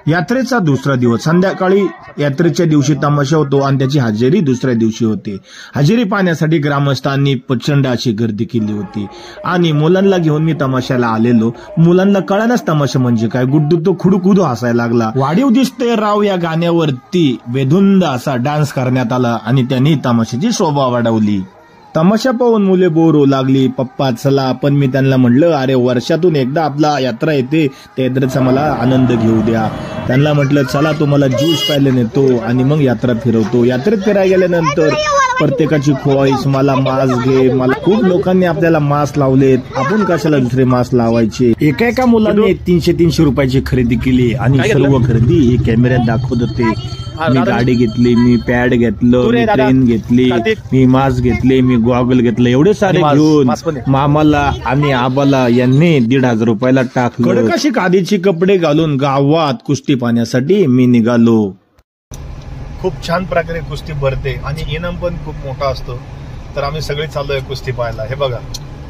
यात्रेचा दुसरा दिवस संध्याकाळी यात्रेच्या दिवशी तमाशा होतो आणि त्याची हजेरी दुसऱ्या दिवशी होते. हजेरी पाहण्यासाठी ग्रामस्थांनी प्रचंड अशी गर्दी केली होती आणि मुलांना घेऊन मी तमाशाला आलेलो. मुलांना कळानच तमाशा म्हणजे काय. गुड्डू तो खुडुखुदू हसायला लागला. वाढीव दिसते राव या गाण्यावरती बेधुंद असा डान्स करण्यात आला आणि त्यांनी तमाशाची शोभा वाढवली. तमाशा पाहून मुले बोर होऊ लागली. पप्पा चला, पण मी त्यांना म्हटलं अरे वर्षातून एकदा आपला यात्रा येते, त्या यात्रेचा मला आनंद घेऊ द्या. त्यांना म्हटलं चला तुम्हाला ज्यूस प्यायला नेतो आणि मग यात्रा फिरवतो. यात्रेत फिरायला गेल्यानंतर प्रत्येकाची ख्वाहिश मला मास्क घे. मला खूप लोकांनी आपल्याला मास्क लावलेत, आपण कशाला दुसरे मास्क लावायचे. एका मुलाने 300 रुपयाची खरेदी केली आणि सर्व खरेदी हे कॅमेऱ्यात दाखवत होते. मी गाडी घेतली, मी पॅड घेतलं, मी ट्रेन घेतली, मी मास्क घेतले, मी गॉगल घेतलं. एवढे सारे घेऊन मामाला आणि आबाला यांनी 1,500 रुपयाला टाकलं. कडक अशी खादीची कपडे घालून गावात कुस्ती पाहण्यासाठी मी निघालो. खूप छान प्रकारे कुस्ती भरते आणि इनाम पण खूप मोठा असतो. तर आम्ही सगळे चाललोय कुस्ती पाहायला. हे बघा,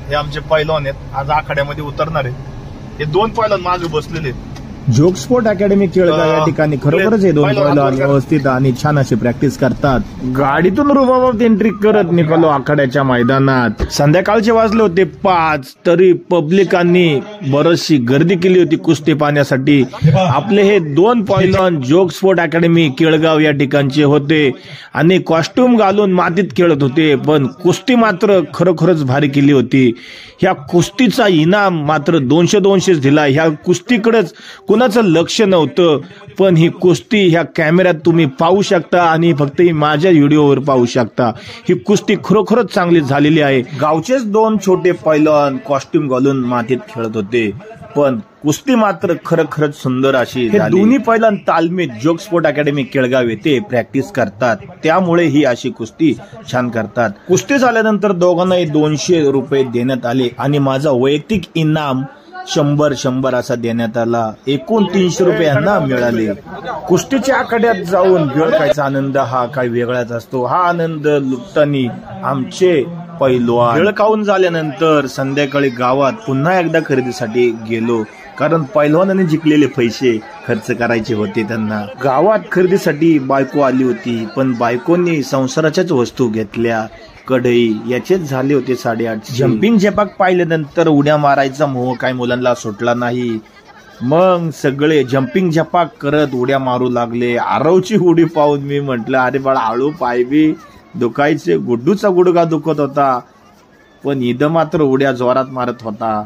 हे आमचे पैलवान आहेत, आज आखाड्यामध्ये उतरणार आहेत. हे 2 पैलवान मागे बसलेले आहेत. जोग स्पोर्ट अकॅडमी केळगाव या ठिकाणी खरोखरच हे 2 पैलवान व्यवस्थित आणि छान अशी प्रॅक्टिस करतात. गाडीतून रुबाबात एंट्री करत निघालो आखाड्याच्या मैदानात. संध्याकाळचे वाजले होते 5, तरी पब्लिकांनी बरीचशी गर्दी केली होती कुस्ती पाहण्यासाठी. आपले हे 2 पैलवान जोग स्पोर्ट अकॅडमी केळगाव या ठिकाणचे होते आणि कॉस्ट्युम घालून मातीत खेळत होते, पण कुस्ती मात्र खरोखरच भारी केली होती. ह्या कुस्तीचा इनाम मात्र 200 दिला. ह्या कुस्तीकडेच कुणाचं लक्ष नव्हतं, पण ही कुस्ती ह्या कॅमेऱ्यात तुम्ही पाहू शकता आणि फक्त ही माझ्या व्हिडिओवर पाहू शकता. ही कुस्ती खरोखरच चांगली झालेली आहे. गावचेच 2 छोटे पैलवान कॉस्ट्युम घालून मातीत खेळत होते, पण कुस्ती मात्र खरोखरच सुंदर अशी. हे दोन्ही पैलवान तालमीत जोग स्पोर्ट अकॅडमी केळगाव येथे प्रॅक्टिस करतात, त्यामुळे ही अशी कुस्ती छान करतात. कुस्ती झाल्यानंतर दोघांनाही 200 रुपये देण्यात आले आणि माझा वैयक्तिक इनाम 100 असा देण्यात आला. एकूण 300 रुपये यांना मिळाले. कुस्तीच्या आखाड्यात जाऊन वेळ खायचा आनंद हा काही वेगळाच असतो. हा आनंद लुटताना आमचे पैलवान वेळ खाऊन झाल्यानंतर संध्याकाळी गावात पुन्हा एकदा खरेदीसाठी गेलो, कारण पैलवानाने जिंकलेले पैसे खर्च करायचे होते त्यांना. गावात खरेदीसाठी बायको आली होती, पण बायकोनी संसाराच्याच वस्तू घेतल्या. कढई याचेच झाले होते 850. जम्पिंग झपाक पाहिल्यानंतर उड्या मारायचा मोह काय मुलांना सुटला नाही. मग सगळे जम्पिंग झपाक करत उड्या मारू लागले. आरवची उडी पाहून मी म्हटलं अरे बाळा हळू, पाय बी दुखायचे. गुड्डूचा गुडघा दुखत होता, पण ईद मात्र उड्या जोरात मारत होता.